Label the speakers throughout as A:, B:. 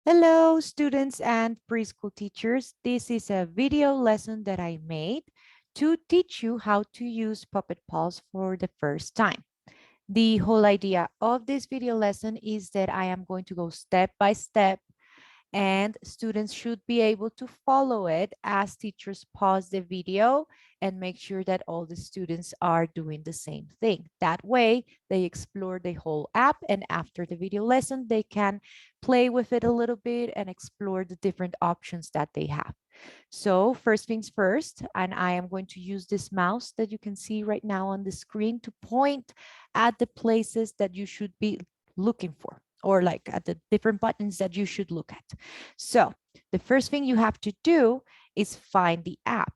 A: Hello, students and preschool teachers. This is a video lesson that I made to teach you how to use Puppet Pulse for the first time. The whole idea of this video lesson is that I am going to go step by step and students should be able to follow it as teachers pause the video and make sure that all the students are doing the same thing. That way, they explore the whole app, and after the video lesson, they can play with it a little bit and explore the different options that they have. So first things first, and I am going to use this mouse that you can see right now on the screen to point at the places that you should be looking for, or like at the different buttons that you should look at. So the first thing you have to do is find the app.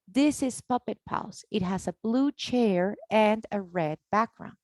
A: This is Puppet Pals. It has a blue chair and a red background.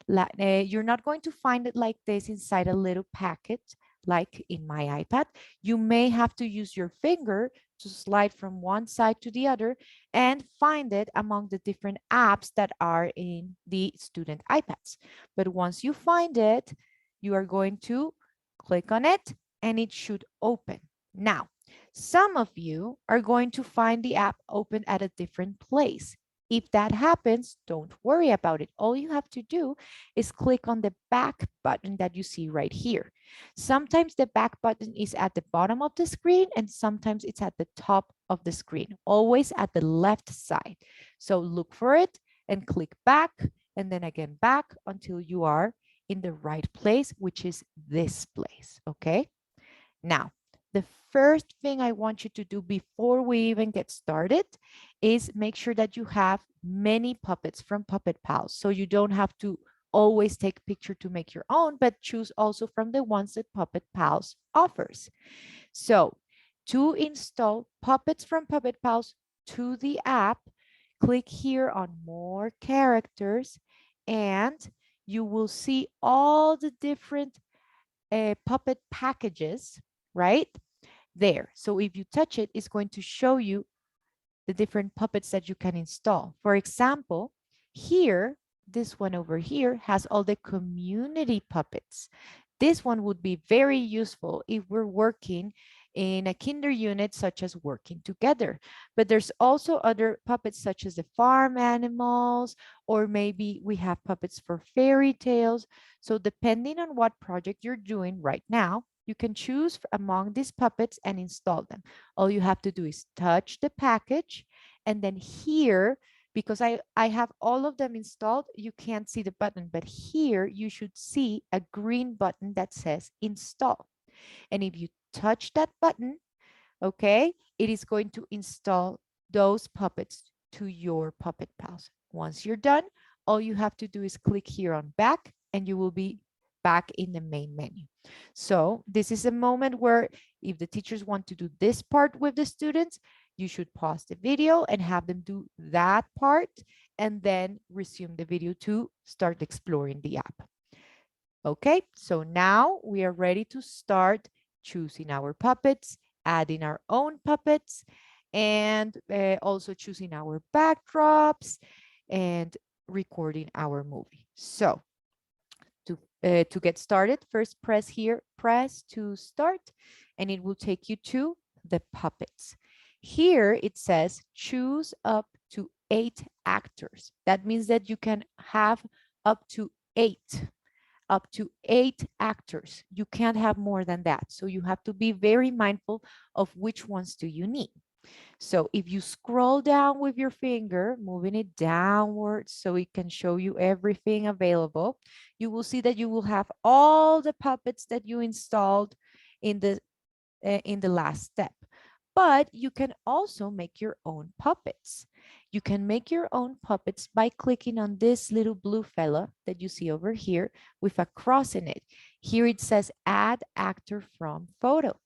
A: You're not going to find it like this inside a little packet like in my iPad. You may have to use your finger to slide from one side to the other and find it among the different apps that are in the student iPads. But once you find it, you are going to click on it and it should open. Now, some of you are going to find the app open at a different place. If that happens, don't worry about it. All you have to do is click on the back button that you see right here. Sometimes the back button is at the bottom of the screen and sometimes it's at the top of the screen, always at the left side. So look for it and click back and then again back until you are in the right place, which is this place, okay? Now, the first thing I want you to do before we even get started is make sure that you have many puppets from Puppet Pals. So you don't have to always take a picture to make your own, but choose also from the ones that Puppet Pals offers. So to install puppets from Puppet Pals to the app, click here on more characters and you will see all the different puppet packages, right? There. So if you touch it, it's going to show you the different puppets that you can install. For example, here, this one over here has all the community puppets. This one would be very useful if we're working in a kinder unit such as working together. But there's also other puppets such as the farm animals, or maybe we have puppets for fairy tales. So depending on what project you're doing right now, you can choose among these puppets and install them. All you have to do is touch the package and then here, because I have all of them installed, you can't see the button, but here you should see a green button that says install. And if you touch that button, okay, it is going to install those puppets to your Puppet Pals. Once you're done, all you have to do is click here on back and you will be back in the main menu. So this is a moment where if the teachers want to do this part with the students, you should pause the video and have them do that part and then resume the video to start exploring the app. Okay, so now we are ready to start choosing our puppets, adding our own puppets, and also choosing our backdrops and recording our movie. So to get started, first press here, press to start, and it will take you to the puppets. Here it says choose up to 8 actors. That means that you can have up to 8 actors. You can't have more than that. So you have to be very mindful of which ones do you need. So if you scroll down with your finger, moving it downwards so it can show you everything available, you will see that you will have all the puppets that you installed in the last step. But you can also make your own puppets. You can make your own puppets by clicking on this little blue fella that you see over here with a cross in it. Here it says add actor from photo.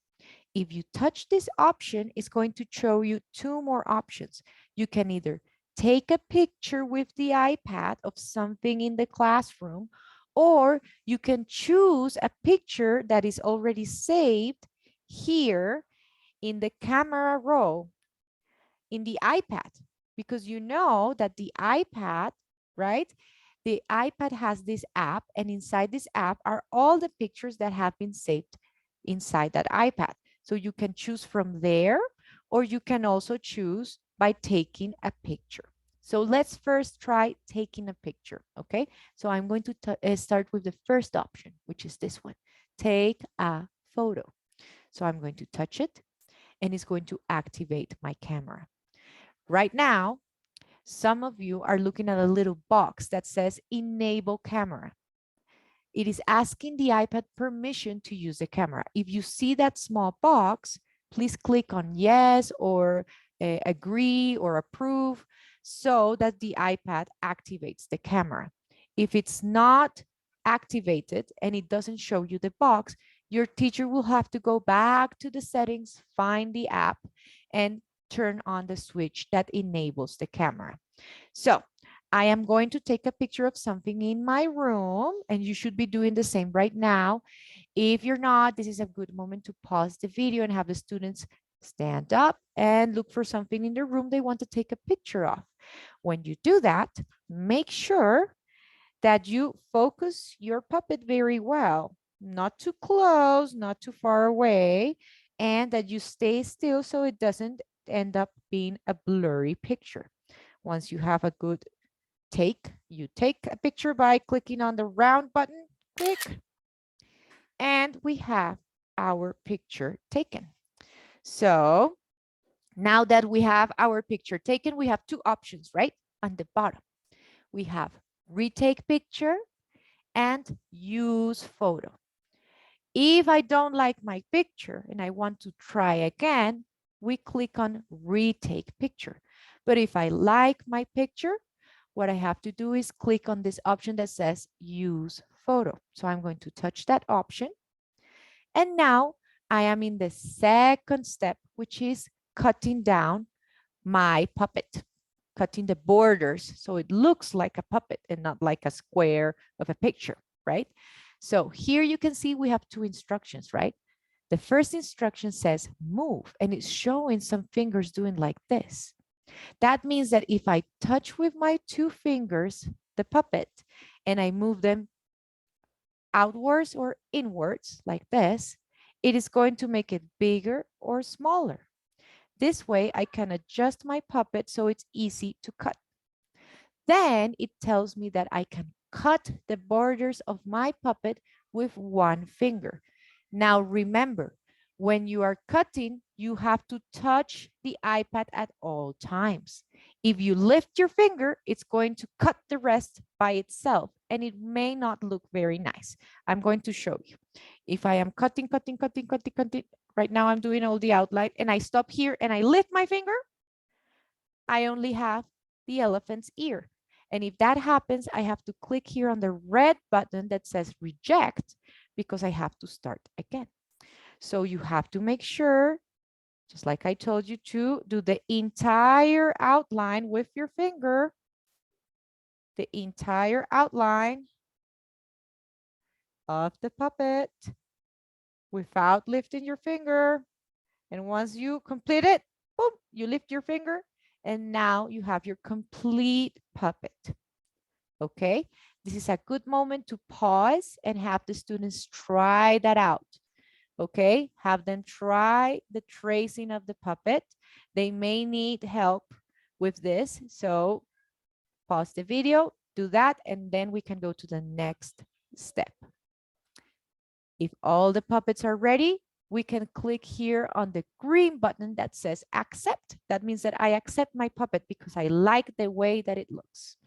A: If you touch this option, it's going to show you 2 more options. You can either take a picture with the iPad of something in the classroom, or you can choose a picture that is already saved here in the camera roll in the iPad, because you know that the iPad, right? The iPad has this app, and inside this app are all the pictures that have been saved inside that iPad. So you can choose from there, or you can also choose by taking a picture. So let's first try taking a picture, okay? So I'm going to start with the first option, which is this one, take a photo. So I'm going to touch it and it's going to activate my camera. Right now, some of you are looking at a little box that says enable camera. It is asking the iPad permission to use the camera. If you see that small box, please click on yes or agree or approve so that the iPad activates the camera. If it's not activated and it doesn't show you the box, your teacher will have to go back to the settings, find the app, and turn on the switch that enables the camera. So I am going to take a picture of something in my room, and you should be doing the same right now. If you're not, this is a good moment to pause the video and have the students stand up and look for something in the room they want to take a picture of. When you do that, make sure that you focus your puppet very well, not too close, not too far away, and that you stay still so it doesn't end up being a blurry picture. Once you have a good take, you take a picture by clicking on the round button, click, and we have our picture taken. So now that we have our picture taken, we have two options, right? On the bottom, we have retake picture and use photo. If I don't like my picture and I want to try again, we click on retake picture. But if I like my picture, what I have to do is click on this option that says use photo. So I'm going to touch that option. And now I am in the second step, which is cutting down my puppet, cutting the borders so it looks like a puppet and not like a square of a picture, right? So here you can see we have two instructions, right? The first instruction says move, and it's showing some fingers doing like this. That means that if I touch with my two fingers the puppet and I move them outwards or inwards like this, it is going to make it bigger or smaller. This way I can adjust my puppet so it's easy to cut. Then it tells me that I can cut the borders of my puppet with one finger. Now remember, when you are cutting, you have to touch the iPad at all times. If you lift your finger, it's going to cut the rest by itself and it may not look very nice. I'm going to show you. If I am cutting, right now I'm doing all the outline and I stop here and I lift my finger, I only have the elephant's ear. And if that happens, I have to click here on the red button that says reject because I have to start again. So you have to make sure, just like I told you to, do the entire outline with your finger, the entire outline of the puppet without lifting your finger. And once you complete it, boom, you lift your finger and now you have your complete puppet. Okay, this is a good moment to pause and have the students try that out. Okay, have them try the tracing of the puppet. They may need help with this, so pause the video, do that, and then we can go to the next step. If all the puppets are ready, we can click here on the green button that says accept. That means that I accept my puppet because I like the way that it looks.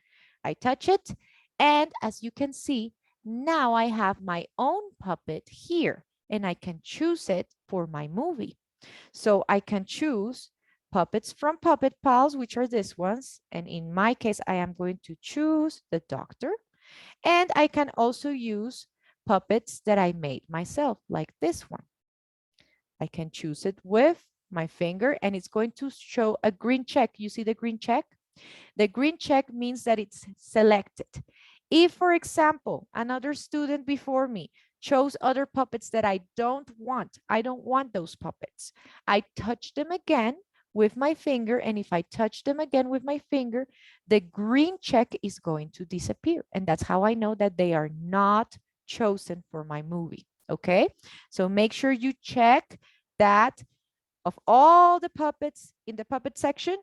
A: I touch it, and as you can see, now I have my own puppet here, and I can choose it for my movie. So I can choose puppets from Puppet Pals, which are these ones. And in my case, I am going to choose the doctor. And I can also use puppets that I made myself, like this one. I can choose it with my finger, and it's going to show a green check. You see the green check? The green check means that it's selected. If, for example, another student before me chose other puppets that I don't want those puppets, I touch them again with my finger, and if I touch them again with my finger, the green check is going to disappear. And that's how I know that they are not chosen for my movie. Okay, so make sure you check that of all the puppets in the puppet section,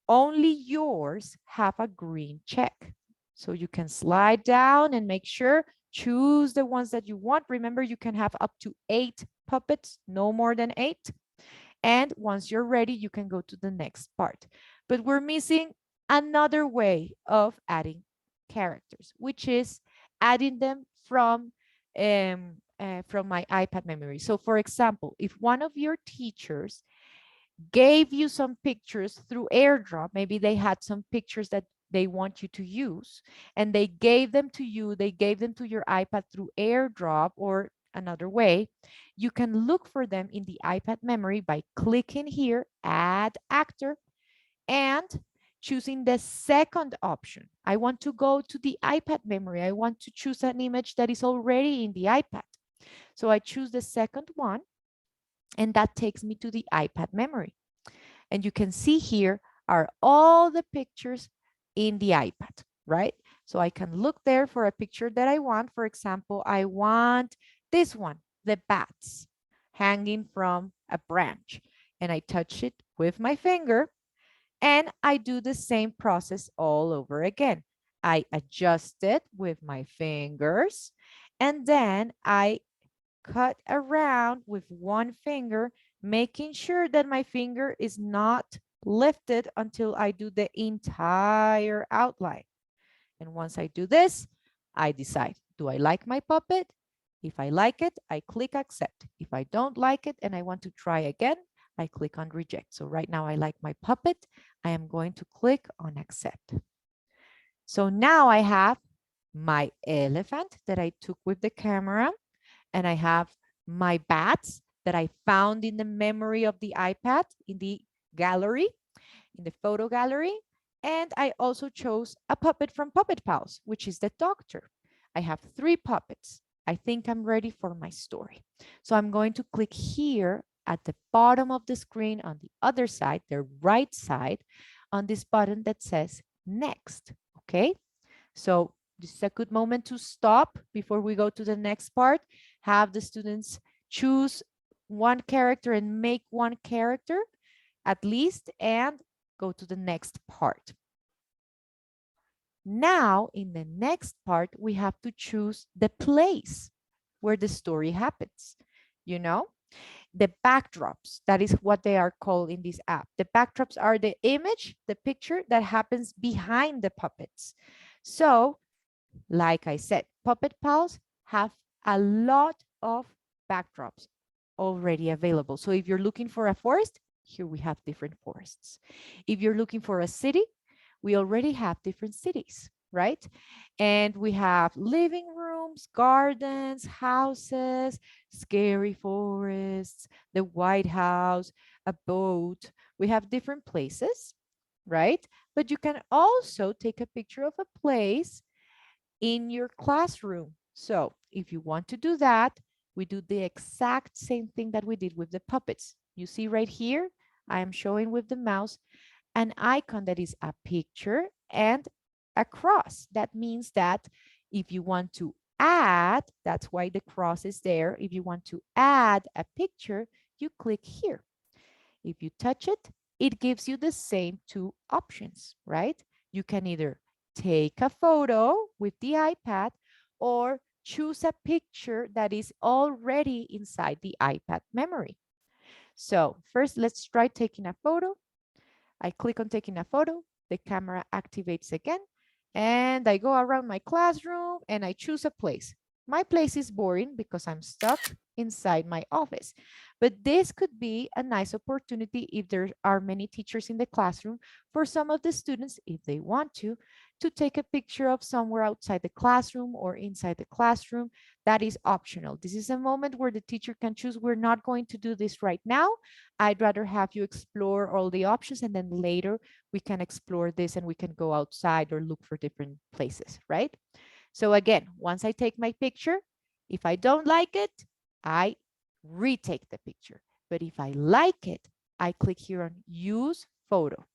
A: only yours have a green check. So you can slide down and make sure, choose the ones that you want. Remember, you can have up to 8 puppets, no more than 8. And once you're ready, you can go to the next part. But we're missing another way of adding characters, which is adding them from my iPad memory. So for example, if one of your teachers gave you some pictures through airdrop, maybe they had some pictures that they want you to use and they gave them to you, they gave them to your iPad through airdrop or another way, you can look for them in the iPad memory by clicking here, add actor, and choosing the second option. I want to go to the iPad memory. I want to choose an image that is already in the iPad. So I choose the second one, and that takes me to the iPad memory. And you can see here are all the pictures in the iPad, right? So I can look there for a picture that I want. For example, I want this one, the bats hanging from a branch. And I touch it with my finger and I do the same process all over again. I adjust it with my fingers and then I cut around with one finger, making sure that my finger is not lifted until I do the entire outline. And once I do this, I decide, do I like my puppet? If I like it, I click accept. If I don't like it and I want to try again, I click on reject. So right now I like my puppet. I am going to click on accept. So now I have my elephant that I took with the camera, and I have my bats that I found in the memory of the iPad in the gallery, in the photo gallery. And I also chose a puppet from Puppet Pals, which is the doctor. I have 3 puppets. I think I'm ready for my story. So I'm going to click here at the bottom of the screen on the other side, the right side, on this button that says next. Okay, so this is a good moment to stop before we go to the next part. Have the students choose one character and make one character at least and go to the next part. Now, in the next part, we have to choose the place where the story happens. You know, the backdrops, that is what they are called in this app. The backdrops are the image, the picture that happens behind the puppets. So like I said, Puppet Pals have a lot of backdrops already available. So if you're looking for a forest, here we have different forests. If you're looking for a city, we already have different cities, right? And we have living rooms, gardens, houses, scary forests, the White House, a boat. We have different places, right? But you can also take a picture of a place in your classroom. So if you want to do that, we do the exact same thing that we did with the puppets. You see right here, I am showing with the mouse an icon that is a picture and a cross. That means that if you want to add, that's why the cross is there. If you want to add a picture, you click here. If you touch it, it gives you the same 2 options, right? You can either take a photo with the iPad or choose a picture that is already inside the iPad memory. So first, let's try taking a photo. I click on taking a photo. The camera activates again. And I go around my classroom and I choose a place. My place is boring because I'm stuck inside my office. But this could be a nice opportunity if there are many teachers in the classroom for some of the students, if they want to take a picture of somewhere outside the classroom or inside the classroom. That is optional. This is a moment where the teacher can choose. We're not going to do this right now. I'd rather have you explore all the options and then later we can explore this and we can go outside or look for different places, right? So again, once I take my picture, if I don't like it, I retake the picture. But if I like it, I click here on use photo.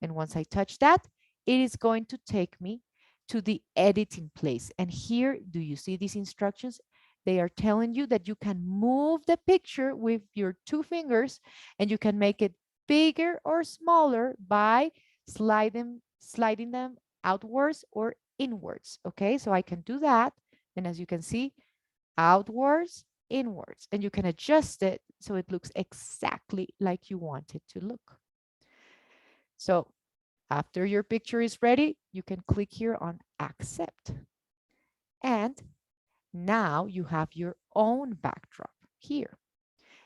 A: And once I touch that, it is going to take me to the editing place. And here, do you see these instructions? They are telling you that you can move the picture with your two fingers and you can make it bigger or smaller by sliding them outwards or inwards. Okay, so I can do that. And as you can see, outwards, inwards, and you can adjust it so it looks exactly like you want it to look. So after your picture is ready, you can click here on accept. And now you have your own backdrop here.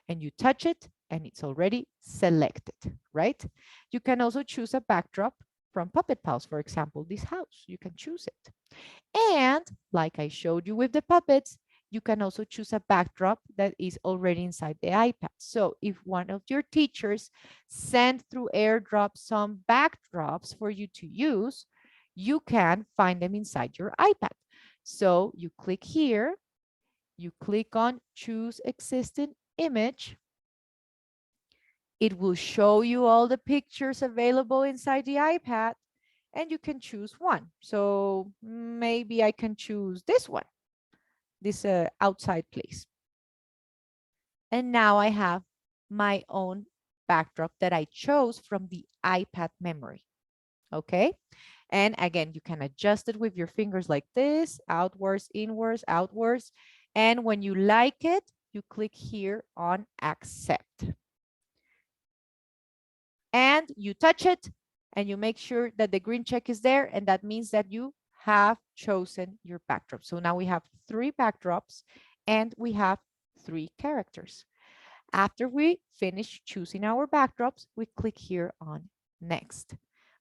A: And you touch it and it's already selected, right? You can also choose a backdrop from Puppet Pals, for example, this house. You can choose it. And like I showed you with the puppets, you can also choose a backdrop that is already inside the iPad. So if one of your teachers sent through AirDrop some backdrops for you to use, you can find them inside your iPad. So you click here, you click on choose existing image. It will show you all the pictures available inside the iPad and you can choose one. So maybe I can choose this one, this outside place. And now I have my own backdrop that I chose from the iPad memory. Okay. And again, you can adjust it with your fingers like this, outwards, inwards, outwards. And when you like it, you click here on accept. And you touch it and you make sure that the green check is there. And that means that you have chosen your backdrop. So now we have 3 backdrops and we have 3 characters. After we finish choosing our backdrops, we click here on next.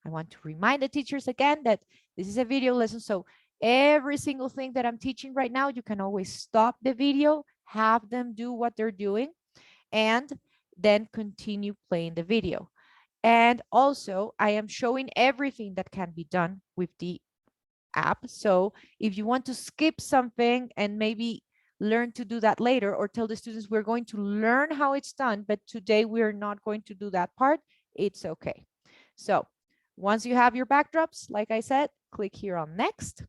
A: I want to remind the teachers again that this is a video lesson. So every single thing that I'm teaching right now, you can always stop the video, have them do what they're doing, and then continue playing the video. And also, I am showing everything that can be done with the app. So if you want to skip something and maybe learn to do that later, or tell the students we're going to learn how it's done, but today we're not going to do that part, it's okay. So once you have your backdrops, like I said, click here on next.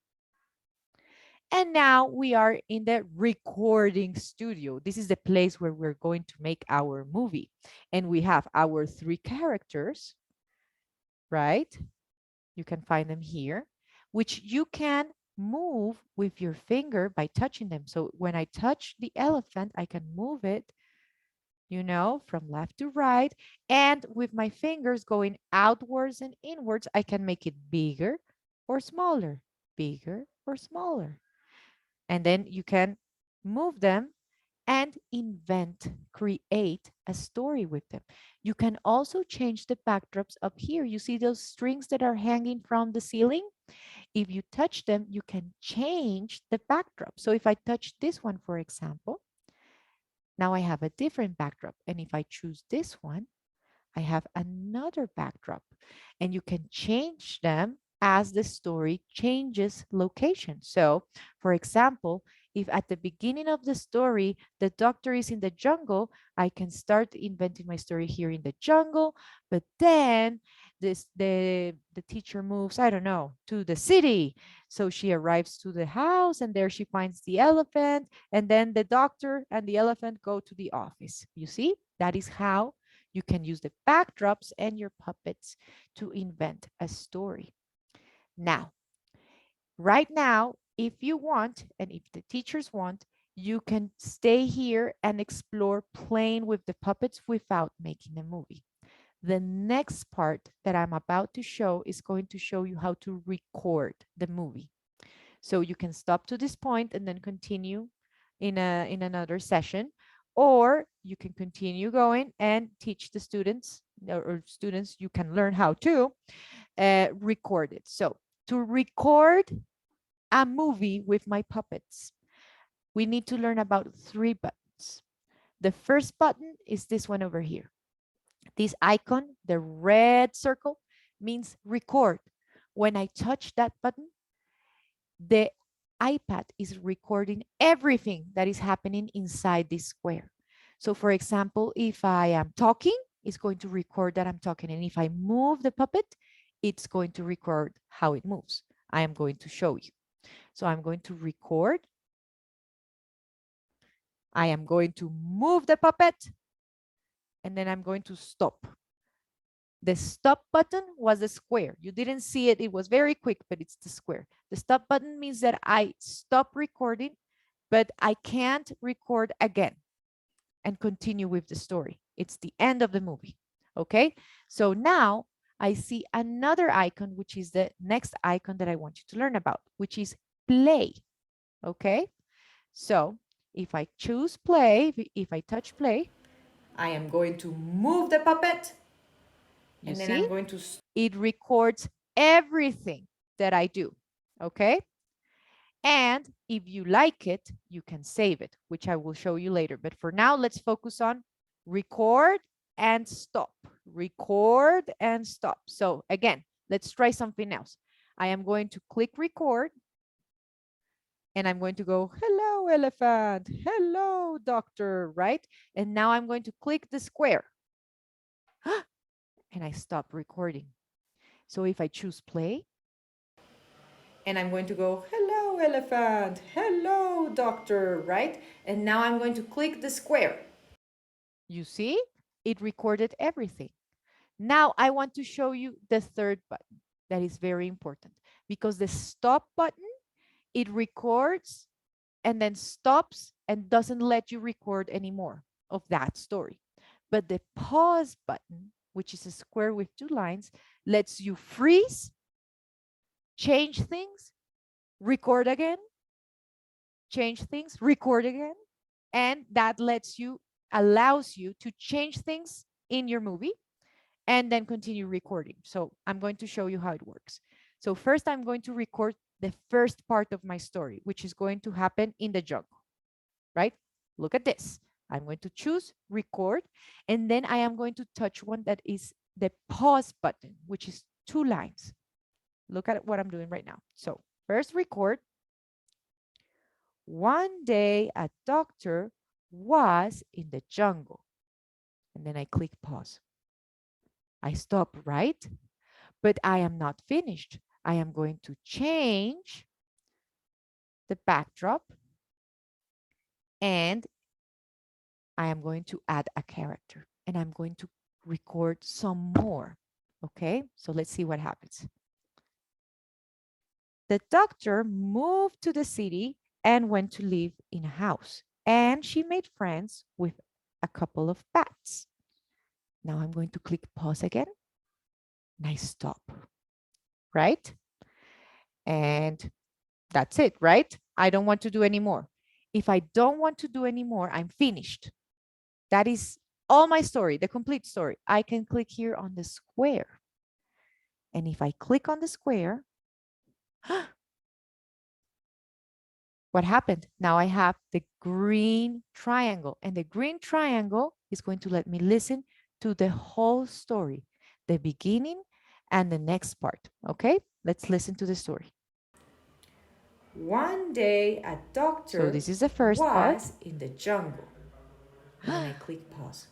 A: And now we are in the recording studio. This is the place where we're going to make our movie. And we have our 3 characters, right? You can find them here, which you can move with your finger by touching them. So when I touch the elephant, I can move it, you know, from left to right. And with my fingers going outwards and inwards, I can make it bigger or smaller, bigger or smaller. And then you can move them and invent, create a story with them. You can also change the backdrops up here. You see those strings that are hanging from the ceiling? If you touch them, you can change the backdrop. So if I touch this one, for example, now I have a different backdrop. And if I choose this one, I have another backdrop. And you can change them as the story changes location. So, for example, if at the beginning of the story, the doctor is in the jungle, I can start inventing my story here in the jungle, but then the teacher moves, I don't know, to the city. So she arrives to the house and there she finds the elephant, and then the doctor and the elephant go to the office. You see, that is how you can use the backdrops and your puppets to invent a story. Now, right now, if you want, and if the teachers want, you can stay here and explore playing with the puppets without making a movie. The next part that I'm about to show is going to show you how to record the movie. So you can stop to this point and then continue in another session, or you can continue going and teach the students, or students, you can learn how to record it. So to record a movie with my puppets, we need to learn about 3 buttons. The first button is this one over here. This icon, the red circle, means record. When I touch that button, the iPad is recording everything that is happening inside this square. So for example, if I am talking, it's going to record that I'm talking. And if I move the puppet, it's going to record how it moves. I am going to show you. So I'm going to record. I am going to move the puppet, and then I'm going to stop. The stop button was the square. You didn't see it. It was very quick, but it's the square. The stop button means that I stop recording, but I can't record again and continue with the story. It's the end of the movie. Okay, so now I see another icon, which is the next icon that I want you to learn about, which is play. Okay, so if I choose play, if I touch play,
B: I am going to move the puppet.
A: you
B: And then
A: see,
B: I'm going to
A: it records everything that I do. Okay, and if you like it, you can save it, which I will show you later. But for now, let's focus on record and stop. Record and stop. So again, let's try something else. I am going to click record and I'm going to go, hello, elephant. Hello, doctor, right? And now I'm going to click the square and I stop recording. So if I choose play,
B: and I'm going to go, hello, elephant. Hello, doctor, right? And now I'm going to click the square.
A: you see, it recorded everything. Now I want to show you the third button that is very important because the stop button, it records and then stops and doesn't let you record anymore of that story. But the pause button, which is a square with two lines, lets you freeze, change things, record again, change things, record again. And that allows you to change things in your movie and then continue recording. So I'm going to show you how it works. So first I'm going to record the first part of my story, which is going to happen in the jungle, right? Look at this. I'm going to choose record, and then I am going to touch one that is the pause button, which is two lines. Look at what I'm doing right now. So first record. One day a doctor was in the jungle, and then I click pause. I stop, right? But I am not finished. I am going to change the backdrop and I am going to add a character and I'm going to record some more. Okay, so let's see what happens. The doctor moved to the city and went to live in a house, and she made friends with a couple of bats. Now I'm going to click pause again and I stop, right? And that's it, right? I don't want to do any more. If I don't want to do any more, I'm finished. That is all my story, the complete story. I can click here on the square. And if I click on the square, what happened? Now I have the green triangle, and the green triangle is going to let me listen to the whole story, the beginning and the next part. Okay, let's listen to the story.
B: One day a
A: So
B: doctor
A: this is the first part.
B: was in the jungle. And then I click pause.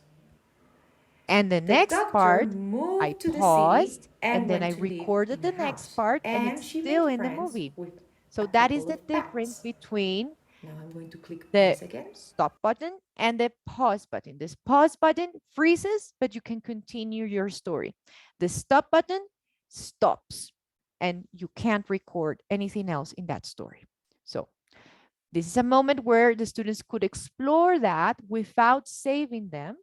A: And the
B: The
A: next
B: doctor
A: part, I
B: moved to the city
A: paused and
B: and
A: then I
B: went to live
A: recorded
B: in
A: the
B: a
A: next
B: house.
A: part and
B: And
A: it's
B: she
A: still
B: made
A: in the
B: friends
A: movie.
B: with
A: So
B: a
A: that is
B: couple
A: the
B: of
A: difference
B: bats.
A: between
B: Now I'm going to click
A: the
B: pause again.
A: stop button and the pause button. This pause button freezes, but you can continue your story. The stop button stops and you can't record anything else in that story. So this is a moment where the students could explore that without saving them,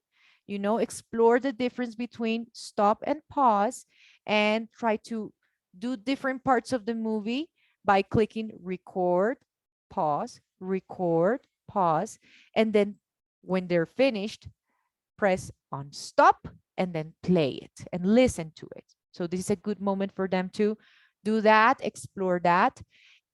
A: explore the difference between stop and pause and try to do different parts of the movie by clicking record, pause, and then when they're finished, press on stop and then play it and listen to it. So this is a good moment for them to do that, explore that.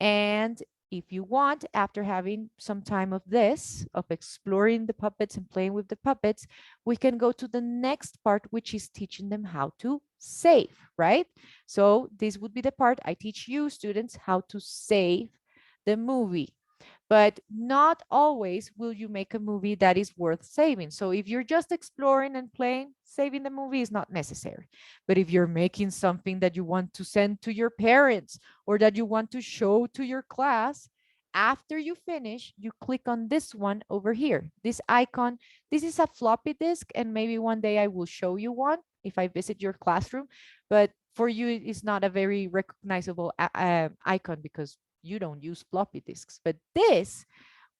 A: And if you want, after having some time of this, of exploring the puppets and playing with the puppets, we can go to the next part, which is teaching them how to save, right? So this would be the part I teach you students how to save the movie. But not always will you make a movie that is worth saving. So if you're just exploring and playing, saving the movie is not necessary. But if you're making something that you want to send to your parents or that you want to show to your class, After you finish, you click on this one over here, this icon. This is a floppy disk, and maybe one day I will show you one if I visit your classroom. But for you, it's not a very recognizable icon because you don't use floppy disks. But this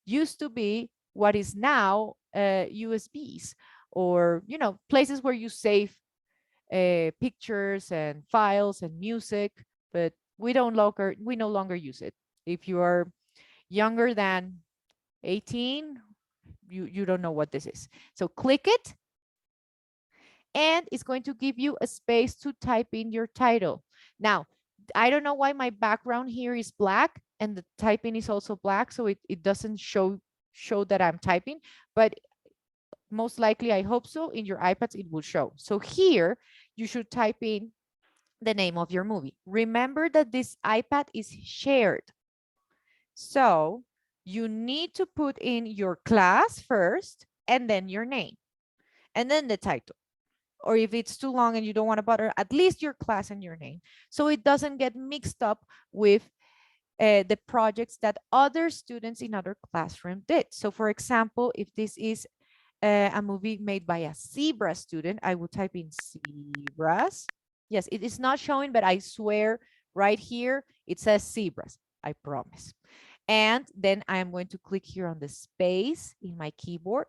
A: used to be what is now USBs, or places where you save pictures and files and music. But we no longer use it. If you are younger than 18, you don't know what this is. So click it, and it's going to give you a space to type in your title. Now, I don't know why my background here is black and the typing is also black, so it doesn't show that I'm typing, but most likely, I hope so, in your iPads it will show. So here you should type in the name of your movie. Remember that this iPad is shared. So you need to put in your class first and then your name and then the title. Or if it's too long and you don't want to bother, at least your class and your name. So it doesn't get mixed up with the projects that other students in other classroom did. So for example, if this is a movie made by a zebra student, I will type in zebras. Yes, it is not showing, but I swear right here, it says zebras, I promise. And then I am going to click here on the space in my keyboard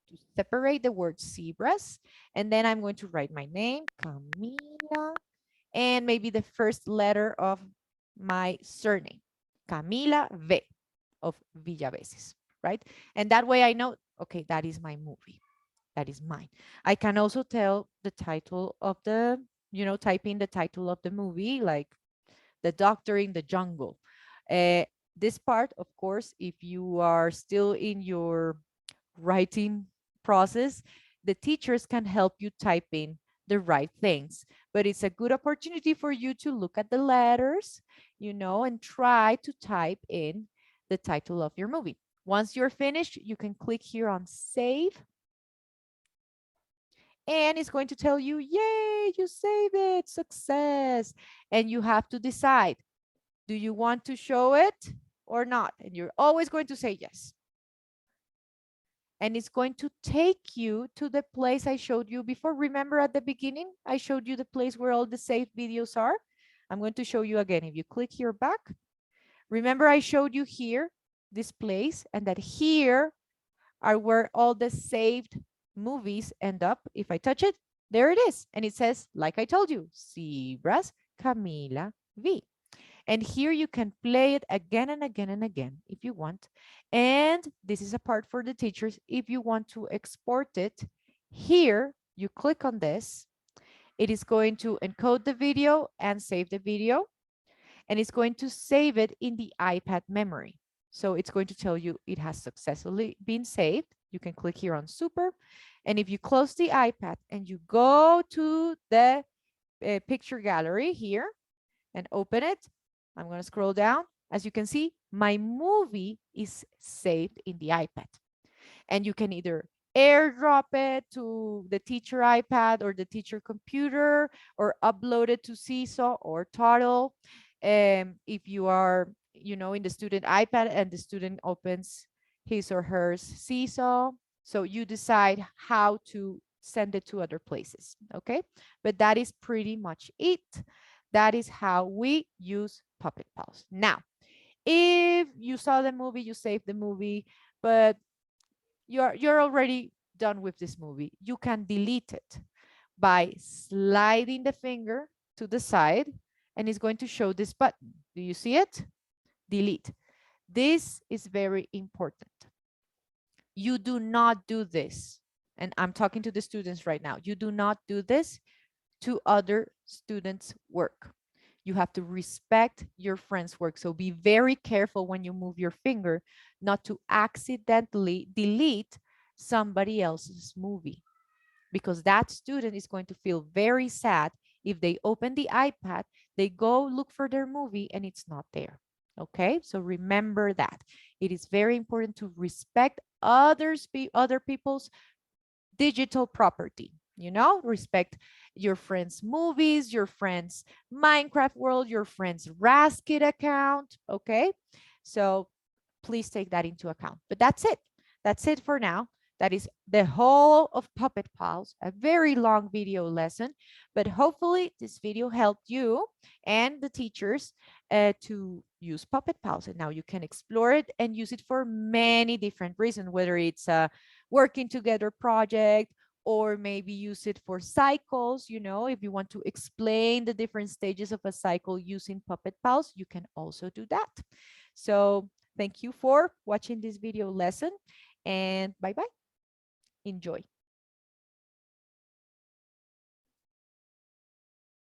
A: to separate the word zebras. And then I'm going to write my name, Camila, and maybe the first letter of my surname, Camila V of Villaveses, right? And that way I know, okay, that is my movie. That is mine. I can also tell the title of the, type in the title of the movie, like The Doctor in the Jungle. This part, of course, if you are still in your writing process, the teachers can help you type in the right things. But it's a good opportunity for you to look at the letters, and try to type in the title of your movie. Once you're finished, you can click here on save. And it's going to tell you, yay, you saved it, success. And you have to decide, do you want to show it or not? And you're always going to say yes. And it's going to take you to the place I showed you before. Remember at the beginning, I showed you the place where all the saved videos are. I'm going to show you again. If you click here back, remember I showed you here, this place, and that here are where all the saved movies end up. If I touch it, there it is. And it says, like I told you, Zebras, Camila V. And here you can play it again and again and again if you want. And this is a part for the teachers. If you want to export it, here you click on this. It is going to encode the video and save the video. And it's going to save it in the iPad memory. So it's going to tell you it has successfully been saved. You can click here on super. And if you close the iPad and you go to the picture gallery here and open it, I'm going to scroll down. As you can see, my movie is saved in the iPad. And you can either airdrop it to the teacher iPad or the teacher computer, or upload it to Seesaw or Toddle. If you are, in the student iPad and the student opens his or hers Seesaw, so you decide how to send it to other places, okay? But that is pretty much it. That is how we use Puppet Pals. Now, if you saw the movie, you saved the movie, but you're already done with this movie, you can delete it by sliding the finger to the side, and it's going to show this button. Do you see it? Delete. This is very important. You do not do this, and I'm talking to the students right now. You do not do this to other students' work. You have to respect your friend's work. So be very careful when you move your finger not to accidentally delete somebody else's movie, because that student is going to feel very sad if they open the iPad, they go look for their movie and it's not there. Okay, so remember that. It is very important to respect other people's digital property. Respect your friend's movies, your friend's Minecraft world, your friend's Raskit account. Okay, so please take that into account. But that's it. That's it for now. That is the whole of Puppet Pals, a very long video lesson, but hopefully this video helped you and the teachers to use Puppet Pals. And now you can explore it and use it for many different reasons, whether it's a working together project, or maybe use it for cycles. You know, if you want to explain the different stages of a cycle using Puppet Pals, you can also do that. So thank you for watching this video lesson, and bye-bye. Enjoy.